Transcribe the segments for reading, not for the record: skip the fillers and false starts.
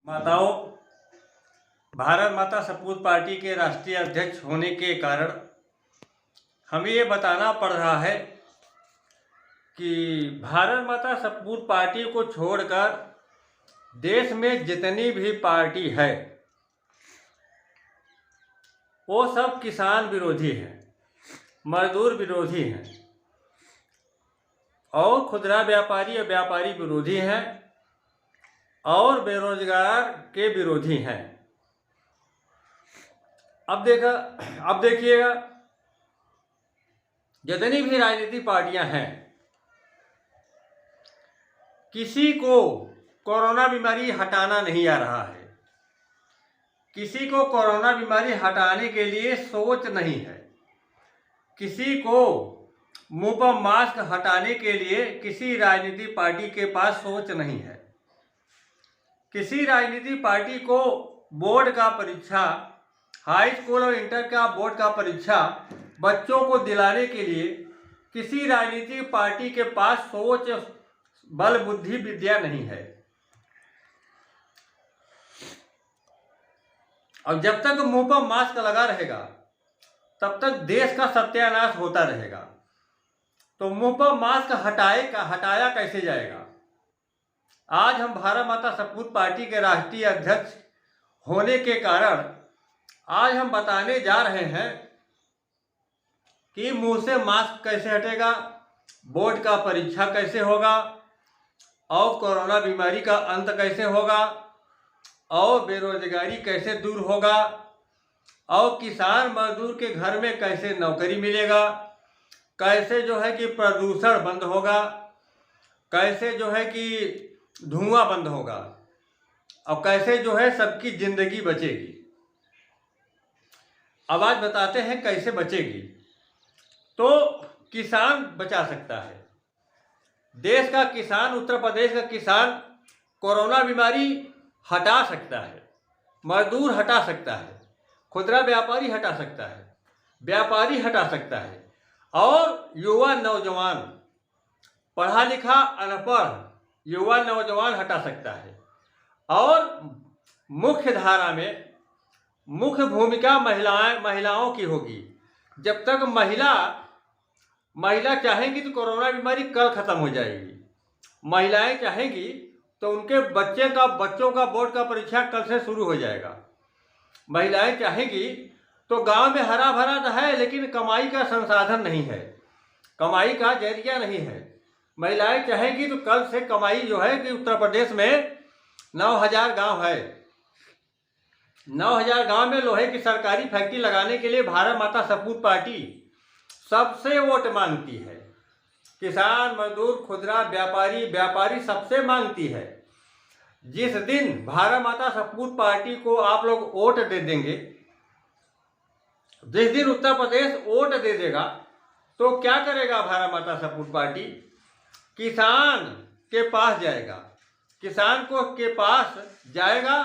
माताओं, भारत माता सपूत पार्टी के राष्ट्रीय अध्यक्ष होने के कारण हमें ये बताना पड़ रहा है कि भारत माता सपूत पार्टी को छोड़कर देश में जितनी भी पार्टी है वो सब किसान विरोधी हैं, मजदूर विरोधी हैं और खुदरा व्यापारी और व्यापारी विरोधी हैं और बेरोजगार के विरोधी हैं। अब देखिएगा, जितनी भी राजनीतिक पार्टियां हैं, किसी को कोरोना बीमारी हटाना नहीं आ रहा है, किसी को कोरोना बीमारी हटाने के लिए सोच नहीं है, किसी को मुंह पर मास्क हटाने के लिए किसी राजनीतिक पार्टी के पास सोच नहीं है। किसी राजनीतिक पार्टी को बोर्ड का परीक्षा, हाई स्कूल और इंटर का बोर्ड का परीक्षा बच्चों को दिलाने के लिए किसी राजनीतिक पार्टी के पास सोच, बल, बुद्धि, विद्या नहीं है। और जब तक मुंह पर मास्क लगा रहेगा तब तक देश का सत्यानाश होता रहेगा। तो मुंह पर मास्क हटाया कैसे जाएगा? आज हम भारत माता सपूत पार्टी के राष्ट्रीय अध्यक्ष होने के कारण आज हम बताने जा रहे हैं कि मुंह से मास्क कैसे हटेगा, बोर्ड का परीक्षा कैसे होगा और कोरोना बीमारी का अंत कैसे होगा और बेरोजगारी कैसे दूर होगा और किसान मजदूर के घर में कैसे नौकरी मिलेगा, कैसे जो है कि प्रदूषण बंद होगा, कैसे जो है कि धुआं बंद होगा और कैसे जो है सबकी जिंदगी बचेगी। अब आज बताते हैं कैसे बचेगी। तो किसान बचा सकता है, देश का किसान, उत्तर प्रदेश का किसान कोरोना बीमारी हटा सकता है, मजदूर हटा सकता है, खुदरा व्यापारी हटा सकता है, व्यापारी हटा सकता है और युवा नौजवान, पढ़ा लिखा अनपढ़ युवा नौजवान हटा सकता है। और मुख्य धारा में मुख्य भूमिका महिलाओं की होगी। जब तक महिला चाहेंगी तो कोरोना बीमारी कल खत्म हो जाएगी। महिलाएं चाहेंगी तो उनके बच्चों का बोर्ड का परीक्षा कल से शुरू हो जाएगा। महिलाएं चाहेंगी तो गांव में हरा भरा तो है लेकिन कमाई का संसाधन नहीं है, कमाई का जरिया नहीं है। महिलाएं चाहेंगी तो कल से कमाई जो है कि उत्तर प्रदेश में 9000 गांव है, 9000 गांव में लोहे की सरकारी फैक्ट्री लगाने के लिए भारत माता सपूत पार्टी सबसे वोट मांगती है। किसान, मजदूर, खुदरा व्यापारी सबसे मांगती है। जिस दिन भारत माता सपूत पार्टी को आप लोग वोट दे देंगे, जिस दिन उत्तर प्रदेश वोट दे देगा, तो क्या करेगा भारत माता सपूत पार्टी? किसान के पास जाएगा, किसान के पास जाएगा।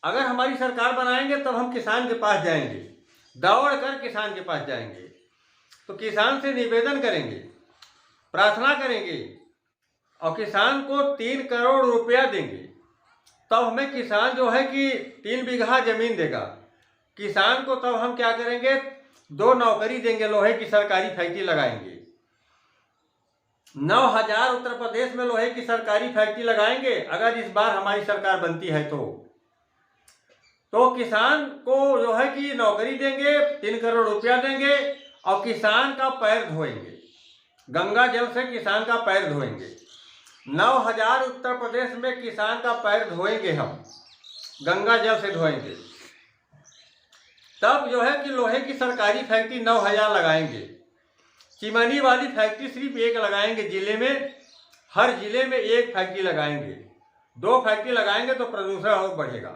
अगर हमारी सरकार बनाएंगे तब हम किसान के पास जाएंगे, दौड़ कर किसान के पास जाएंगे, तो किसान से निवेदन करेंगे, प्रार्थना करेंगे और किसान को 3 करोड़ रुपया देंगे। तब हमें किसान जो है कि 3 बीघा जमीन देगा। किसान को तब हम क्या करेंगे, 2 नौकरी देंगे, लोहे की सरकारी फैक्ट्री लगाएंगे। 9000 उत्तर प्रदेश में लोहे की सरकारी फैक्ट्री लगाएंगे अगर इस बार हमारी सरकार बनती है तो किसान को जो है कि नौकरी देंगे, 3 करोड़ रुपया देंगे और किसान का पैर धोएंगे, गंगा जल से किसान का पैर धोएंगे। 9000 उत्तर प्रदेश में किसान का पैर धोएंगे, हम गंगा जल से धोएंगे। तब जो है कि लोहे की सरकारी फैक्ट्री 9000 लगाएंगे। चिमनी वाली फैक्ट्री सिर्फ 1 लगाएंगे जिले में, हर जिले में 1 फैक्ट्री लगाएंगे। 2 फैक्ट्री लगाएंगे तो प्रदूषण और बढ़ेगा।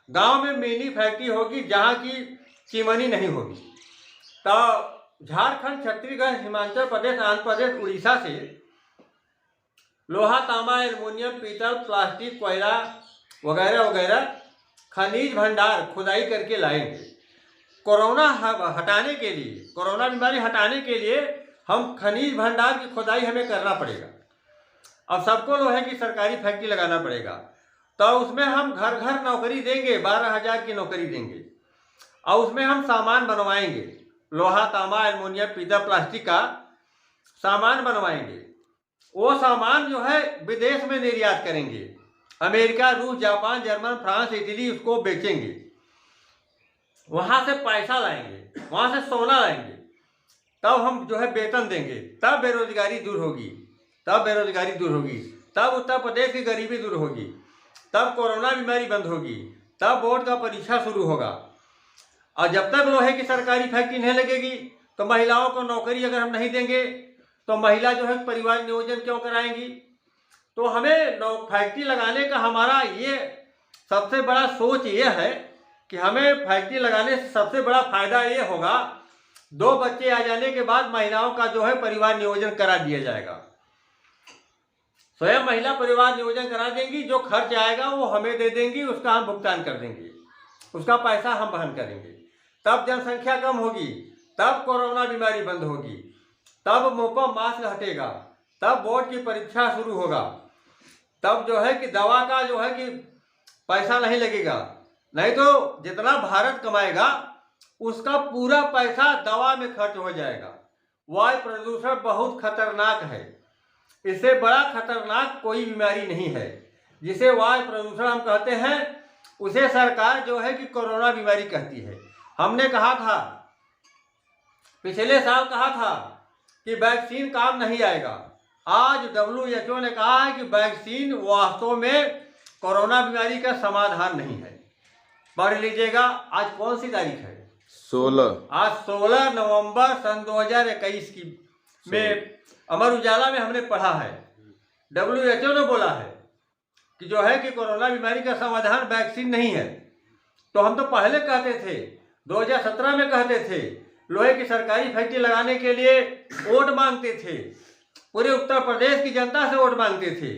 गांव में मिनी फैक्ट्री होगी जहां की चिमनी नहीं होगी। तो झारखंड, छत्तीसगढ़, हिमाचल प्रदेश, आंध्र प्रदेश, उड़ीसा से लोहा, तांबा, एल्युमिनियम, पीतल, प्लास्टिक, कोयला वगैरह वगैरह खनिज भंडार खुदाई करके लाएंगे। कोरोना हटाने के लिए, कोरोना बीमारी हटाने के लिए हम खनिज भंडार की खुदाई हमें करना पड़ेगा और सबको लोहे की सरकारी फैक्ट्री लगाना पड़ेगा। तो उसमें हम घर घर नौकरी देंगे, 12,000 की नौकरी देंगे, और उसमें हम सामान बनवाएंगे, लोहा तांबा एल्युमिनियम पीतल प्लास्टिक का सामान बनवाएंगे। वो सामान जो है विदेश में निर्यात करेंगे, अमेरिका, रूस, जापान, जर्मन, फ्रांस, इटली, उसको बेचेंगे, वहां से पैसा लाएंगे, वहां से सोना लाएंगे, तब हम जो है वेतन देंगे, तब बेरोजगारी दूर होगी, तब बेरोजगारी दूर होगी, तब उत्तर प्रदेश की गरीबी दूर होगी, तब कोरोना बीमारी बंद होगी, तब बोर्ड का परीक्षा शुरू होगा। और जब तक लोहे की सरकारी फैक्ट्री नहीं लगेगी तो महिलाओं को नौकरी अगर हम नहीं देंगे तो महिला जो है परिवार नियोजन क्यों कराएंगी। तो हमें फैक्ट्री लगाने का हमारा ये सबसे बड़ा सोच ये है कि हमें फैक्ट्री लगाने से सबसे बड़ा फायदा ये होगा, 2 बच्चे आ जाने के बाद महिलाओं का जो है परिवार नियोजन करा दिया जाएगा, स्वयं महिला परिवार नियोजन करा देंगी, जो खर्च आएगा वो हमें दे देंगी, उसका हम भुगतान कर देंगे, उसका पैसा हम वहन करेंगे। तब जनसंख्या कम होगी, तब कोरोना बीमारी बंद होगी, तब मुंह पर मास्क हटेगा, तब बोर्ड की परीक्षा शुरू होगा, तब जो है कि दवा का जो है कि पैसा नहीं लगेगा। नहीं तो जितना भारत कमाएगा उसका पूरा पैसा दवा में खर्च हो जाएगा। वायु प्रदूषण बहुत खतरनाक है, इससे बड़ा खतरनाक कोई बीमारी नहीं है। जिसे वायु प्रदूषण हम कहते हैं उसे सरकार जो है कि कोरोना बीमारी कहती है। हमने कहा था, पिछले साल कहा था कि वैक्सीन काम नहीं आएगा। आज WHO ने कहा है कि वैक्सीन वास्तव में कोरोना बीमारी का समाधान नहीं है। पढ़ लीजिएगा, आज कौन सी तारीख है? 16। आज 16 नवंबर सन 2021 की में अमर उजाला में हमने पढ़ा है, WHO ने बोला है कि जो है कि कोरोना बीमारी का समाधान वैक्सीन नहीं है। तो हम तो पहले कहते थे, 2017 में कहते थे, लोहे की सरकारी फैक्ट्री लगाने के लिए वोट मांगते थे, पूरे उत्तर प्रदेश की जनता से वोट मांगते थे,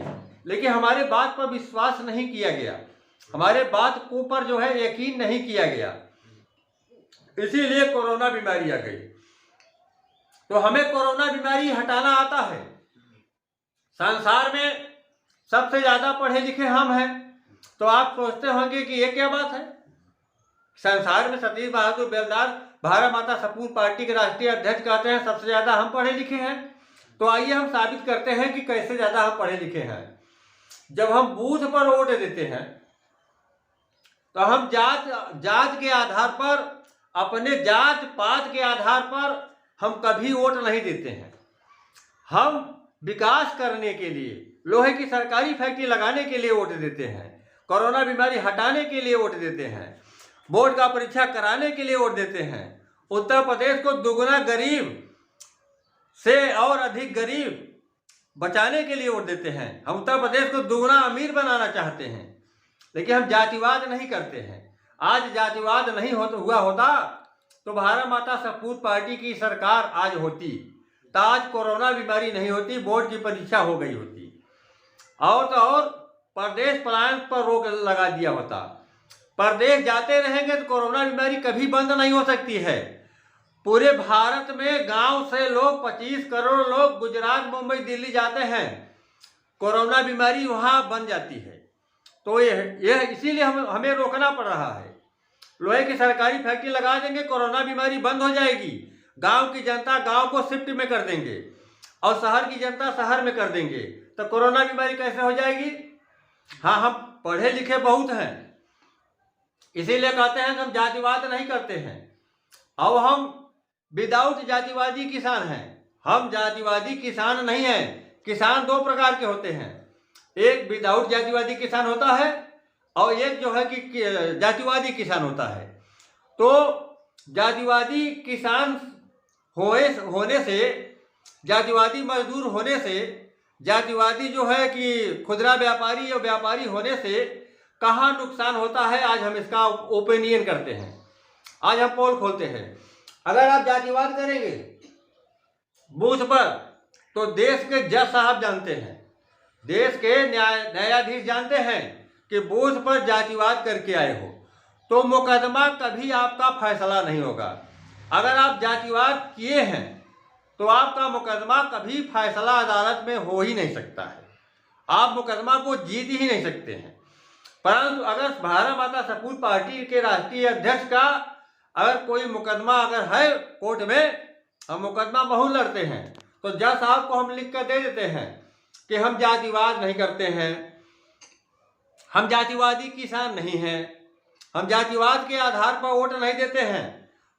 लेकिन हमारे बात पर विश्वास नहीं किया गया, हमारे बात को पर जो है यकीन नहीं किया गया, इसीलिए कोरोना बीमारी आ गई। तो हमें कोरोना बीमारी हटाना आता है। संसार में सबसे ज्यादा पढ़े लिखे हम हैं। तो आप सोचते होंगे कि ये क्या बात है, संसार में सतीश बहादुर बेलदार भारत माता सपूत पार्टी के राष्ट्रीय अध्यक्ष कहते हैं सबसे ज्यादा हम पढ़े लिखे हैं। तो आइए हम साबित करते हैं कि कैसे ज्यादा हम पढ़े लिखे हैं। जब हम बूथ पर वोट देते हैं तो हम जात के आधार पर, अपने जात पात के आधार पर हम कभी वोट नहीं देते हैं। हम विकास करने के लिए, लोहे की सरकारी फैक्ट्री लगाने के लिए वोट देते हैं, कोरोना बीमारी हटाने के लिए वोट देते हैं, बोर्ड का परीक्षा कराने के लिए वोट देते हैं, उत्तर प्रदेश को दुगना गरीब से और अधिक गरीब बचाने के लिए वोट देते हैं। हम उत्तर प्रदेश को दुगना अमीर बनाना चाहते हैं, लेकिन हम जातिवाद नहीं करते हैं। आज जातिवाद नहीं हुआ होता तो भारत माता सपूत पार्टी की सरकार आज होती, तो आज कोरोना बीमारी नहीं होती, बोर्ड की परीक्षा हो गई होती, और तो और प्रदेश पलायन पर रोक लगा दिया होता। प्रदेश जाते रहेंगे तो कोरोना बीमारी कभी बंद नहीं हो सकती है। पूरे भारत में गांव से लोग 25 करोड़ लोग गुजरात, मुंबई, दिल्ली जाते हैं, कोरोना बीमारी वहां बन जाती है। तो यह इसीलिए हमें रोकना पड़ रहा है। लोहे की सरकारी फैक्ट्री लगा देंगे, कोरोना बीमारी बंद हो जाएगी, गांव की जनता गांव को शिफ्ट में कर देंगे और शहर की जनता शहर में कर देंगे, तो कोरोना बीमारी कैसे हो जाएगी। हाँ, हम पढ़े लिखे बहुत हैं, इसीलिए कहते हैं कि हम जातिवाद नहीं करते हैं। अब हम विदाउट जातिवादी किसान हैं, हम जातिवादी किसान नहीं हैं। किसान 2 प्रकार के होते हैं, एक विदाउट जातिवादी किसान होता है और एक जो है कि जातिवादी किसान होता है। तो जातिवादी किसान होने से, जातिवादी मजदूर होने से, जातिवादी जो है कि खुदरा व्यापारी या व्यापारी होने से कहाँ नुकसान होता है, आज हम इसका ओपिनियन करते हैं, आज हम पोल खोलते हैं। अगर आप जातिवाद करेंगे बूथ पर तो देश के जज साहब जानते हैं, देश के न्यायाधीश जानते हैं कि बूथ पर जातिवाद करके आए हो तो मुकदमा कभी आपका फैसला नहीं होगा। अगर आप जातिवाद किए हैं तो आपका मुकदमा कभी फैसला अदालत में हो ही नहीं सकता है, आप मुकदमा को जीत ही नहीं सकते हैं। परंतु अगर भारत माता सपूत पार्टी के राष्ट्रीय अध्यक्ष का अगर कोई मुकदमा अगर है कोर्ट में, हम मुकदमा बहुत लड़ते हैं, तो जज साहब को हम लिख कर दे देते हैं कि हम जातिवाद नहीं करते हैं, हम जातिवादी किसान नहीं हैं, हम जातिवाद के आधार पर वोट नहीं देते हैं,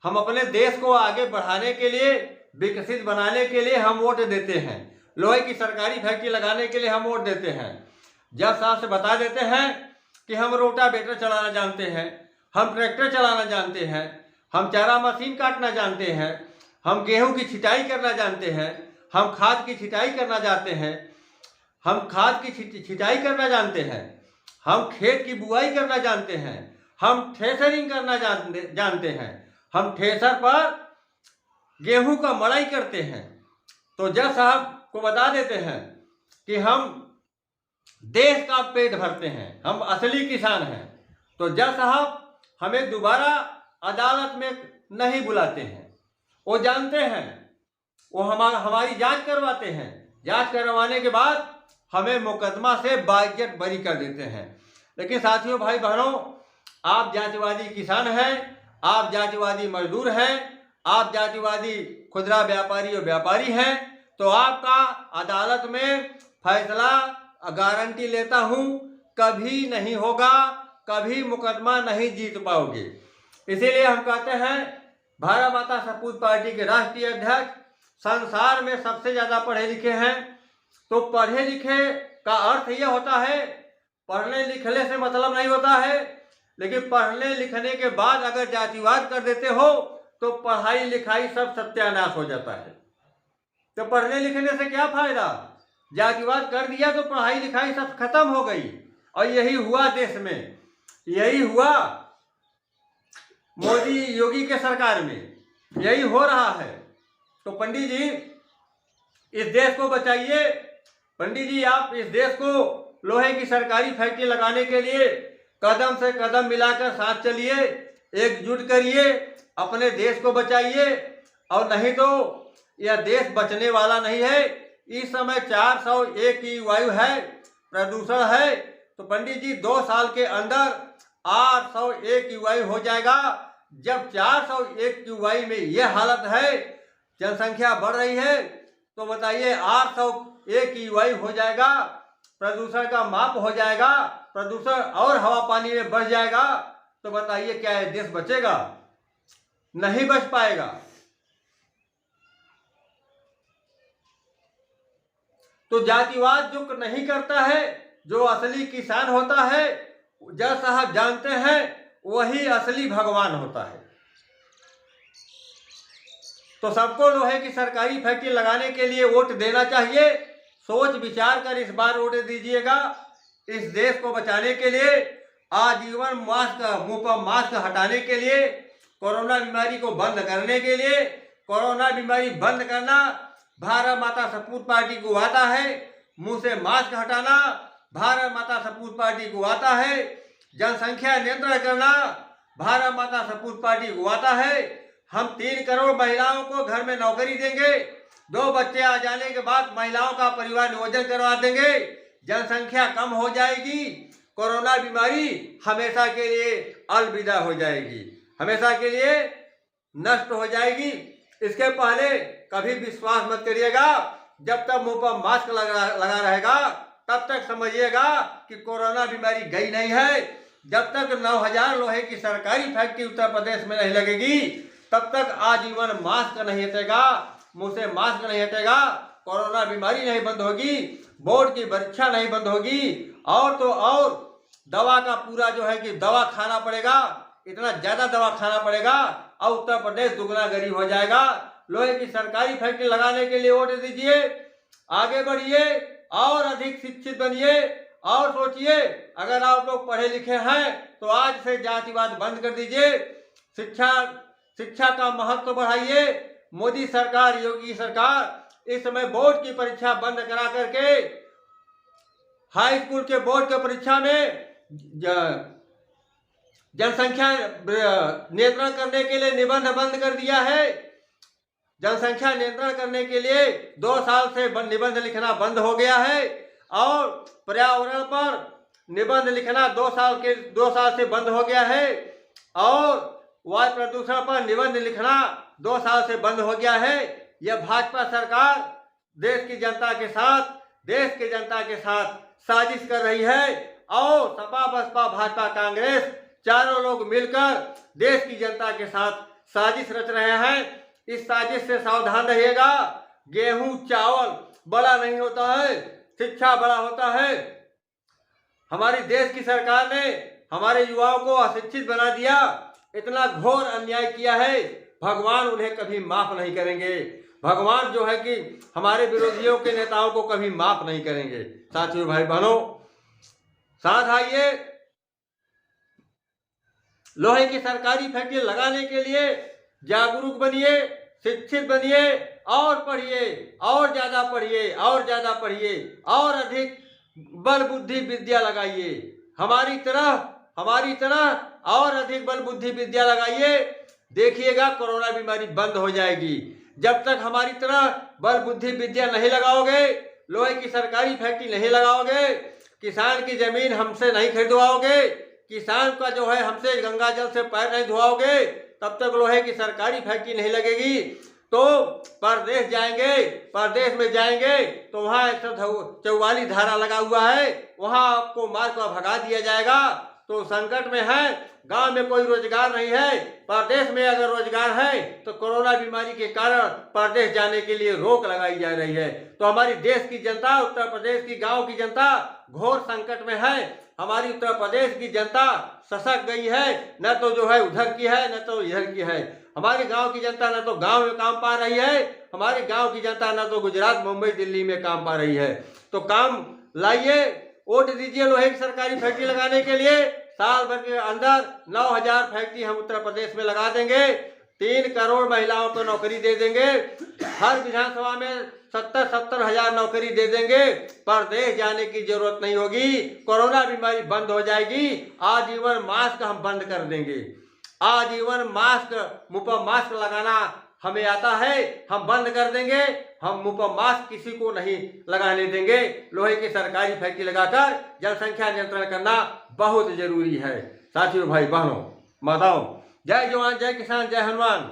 हम अपने देश को आगे बढ़ाने के लिए, विकसित बनाने के लिए हम वोट देते हैं, लोहे की सरकारी फैक्ट्री लगाने के लिए हम वोट देते हैं। जज साहब से बता देते हैं कि हम रोटावेटर चलाना जानते हैं, हम ट्रैक्टर चलाना जानते हैं, हम चारा मशीन काटना जानते हैं, हम गेहूं की छिटाई करना जानते हैं, हम खाद की छिटाई करना जानते हैं, हम खाद की छिटाई करना जानते हैं, हम खेत की बुआई करना जानते हैं, हम थ्रेशरिंग करना जानते हैं, हम थ्रेशर पर गेहूं का मड़ाई करते हैं। तो जज साहब को बता देते हैं कि हम देश का पेट भरते हैं, हम असली किसान हैं। तो जज साहब हमें दोबारा अदालत में नहीं बुलाते हैं, वो जानते हैं, वो हमारी जांच करवाते हैं, जांच करवाने के बाद हमें मुकदमा से बाइज्जत बरी कर देते हैं। लेकिन साथियों, भाई बहनों, आप जातिवादी किसान हैं, आप जातिवादी मजदूर हैं, आप जातिवादी खुदरा व्यापारी और व्यापारी हैं, तो आपका अदालत में फैसला गारंटी लेता हूं कभी नहीं होगा, कभी मुकदमा नहीं जीत पाओगे। इसीलिए हम कहते हैं भारत माता सपूत पार्टी के राष्ट्रीय अध्यक्ष संसार में सबसे ज्यादा पढ़े लिखे हैं। तो पढ़े लिखे का अर्थ यह होता है, पढ़ने लिखने से मतलब नहीं होता है, लेकिन पढ़ने लिखने के बाद अगर जातिवाद कर देते हो तो पढ़ाई लिखाई सब सत्यानाश हो जाता है। तो पढ़ने लिखने से क्या फायदा, जातिवाद कर दिया तो पढ़ाई लिखाई सब खत्म हो गई। और यही हुआ देश में, यही हुआ मोदी योगी के सरकार में, यही हो रहा है। तो पंडित जी इस देश को बचाइए, पंडित जी आप इस देश को लोहे की सरकारी फैक्ट्री लगाने के लिए कदम से कदम मिलाकर साथ चलिए, एकजुट करिए, अपने देश को बचाइए। और नहीं तो यह देश बचने वाला नहीं है। इस समय 401 की वायु है, प्रदूषण है। तो पंडित जी 2 साल के अंदर 801 की वायु हो जाएगा। जब 401 की वायु में यह हालत है, जनसंख्या बढ़ रही है, तो बताइए 801 की वायु हो जाएगा, प्रदूषण का माप हो जाएगा, प्रदूषण और हवा पानी में बढ़ जाएगा, तो बताइए क्या यह देश बचेगा? नहीं बच पाएगा। तो जातिवाद जो नहीं करता है, जो असली किसान होता है, जज साहब जानते हैं वही असली भगवान होता है। तो सबको लोहे की सरकारी फैक्ट्री लगाने के लिए वोट देना चाहिए। सोच विचार कर इस बार वोट दीजिएगा। इस देश को बचाने के लिए, आजीवन मास्क, मुंह पर मास्क हटाने के लिए, कोरोना बीमारी को बंद करने के लिए, कोरोना बीमारी बंद करना भारत माता सपूत पार्टी को आता है। मुंह से मास्क हटाना भारत माता सपूत पार्टी को आता है। जनसंख्या नियंत्रण करना भारत माता सपूत पार्टी को आता है। हम 3 करोड़ महिलाओं को घर में नौकरी देंगे। 2 बच्चे आ जाने के बाद महिलाओं का परिवार नियोजन करवा देंगे। जनसंख्या कम हो जाएगी, कोरोना बीमारी हमेशा के लिए अलविदा हो जाएगी, हमेशा के लिए नष्ट हो जाएगी। इसके पहले कभी विश्वास मत करिएगा। जब तक मुंह पर मास्क लगा रहेगा तब तक समझिएगा कि कोरोना बीमारी गई नहीं है। जब तक 9000 लोहे की सरकारी फैक्ट्री उत्तर प्रदेश में नहीं लगेगी तब तक आजीवन मास्क नहीं हटेगा, मुंह से मास्क नहीं हटेगा, कोरोना बीमारी नहीं बंद होगी, बोर्ड की परीक्षा नहीं बंद होगी। और तो और दवा का पूरा जो है कि दवा खाना पड़ेगा, इतना ज्यादा दवा खाना पड़ेगा और उत्तर प्रदेश दुगना गरीब हो जाएगा। लोहे की सरकारी फैक्ट्री लगाने के लिए वोट दीजिए, आगे बढ़िए और अधिक शिक्षित बनिए और सोचिए। अगर आप लोग पढ़े लिखे हैं तो आज से जातिवाद बंद कर दीजिए, शिक्षा का महत्व बढ़ाइए। मोदी सरकार, योगी सरकार इस समय बोर्ड की परीक्षा बंद करा करके हाई स्कूल के बोर्ड की परीक्षा में जनसंख्या नियंत्रण करने के लिए निबंध बंद कर दिया है। जनसंख्या नियंत्रण करने के लिए 2 साल से निबंध लिखना बंद हो गया है। और पर्यावरण पर निबंध लिखना 2 साल से बंद हो गया है और वायु प्रदूषण पर निबंध लिखना 2 साल से बंद हो गया है। यह भाजपा सरकार देश की जनता के साथ साजिश कर रही है और सपा बसपा भाजपा कांग्रेस चारों लोग मिलकर देश की जनता के साथ साजिश रच रहे हैं। इस साजिश से सावधान रहिएगा। गेहूं चावल बड़ा नहीं होता है, शिक्षा बड़ा होता है। हमारी देश की सरकार ने हमारे युवाओं को अशिक्षित बना दिया, इतना घोर अन्याय किया है। भगवान उन्हें कभी माफ नहीं करेंगे। भगवान जो है कि हमारे विरोधियों के नेताओं को कभी माफ नहीं करेंगे। साथियों भाई बहनों, साथ आइए, लोहे की सरकारी फैक्ट्री लगाने के लिए जागरूक बनिए, शिक्षित बनिए और पढ़िए, और ज्यादा पढ़िए, और ज्यादा पढ़िए, और अधिक बल बुद्धि विद्या लगाइए। हमारी तरह और अधिक बल बुद्धि विद्या लगाइए। देखिएगा कोरोना बीमारी बंद हो जाएगी। जब तक हमारी तरह बल बुद्धि विद्या नहीं लगाओगे, लोहे की सरकारी फैक्ट्री नहीं लगाओगे, किसान की जमीन हमसे नहीं खरीदवाओगे, किसान का जो है हमसे गंगा जल से पैर नहीं धुआओगे, तब तक लोहे की सरकारी फैक्ट्री नहीं लगेगी। तो परदेश में जाएंगे तो वहाँ 144 धारा लगा हुआ है, वहाँ आपको मार कर भगा दिया जाएगा। तो संकट में है, गांव में कोई रोजगार नहीं है, परदेश में अगर रोजगार है तो कोरोना बीमारी के कारण परदेश जाने के लिए रोक लगाई जा रही है। तो हमारी देश की जनता, उत्तर प्रदेश की गांव की जनता घोर संकट में है। हमारी उत्तर प्रदेश की जनता सशक गई है, न तो जो है उधर की है न तो इधर की है। हमारे गांव की जनता न तो गांव में काम पा रही है, हमारे गांव की जनता न तो गुजरात मुंबई दिल्ली में काम पा रही है। तो काम लाइए, वोट दीजिए लोहे की सरकारी फैक्ट्री लगाने के लिए। साल भर के अंदर 9000 फैक्ट्री हम उत्तर प्रदेश में लगा देंगे। 3 करोड़ महिलाओं को नौकरी दे देंगे। हर विधानसभा में 70 हजार नौकरी दे देंगे। परदेश जाने की जरूरत नहीं होगी। कोरोना बीमारी बंद हो जाएगी। आजीवन मास्क हम बंद कर देंगे। आजीवन मुंह पर मास्क लगाना हमें आता है, हम बंद कर देंगे। हम मुंह पर मास्क किसी को नहीं लगाने देंगे। लोहे की सरकारी फैक्ट्री लगाकर जनसंख्या नियंत्रण करना बहुत जरूरी है। साथियों भाई बहनों माताओं, जय जवान जय किसान जय हनुमान।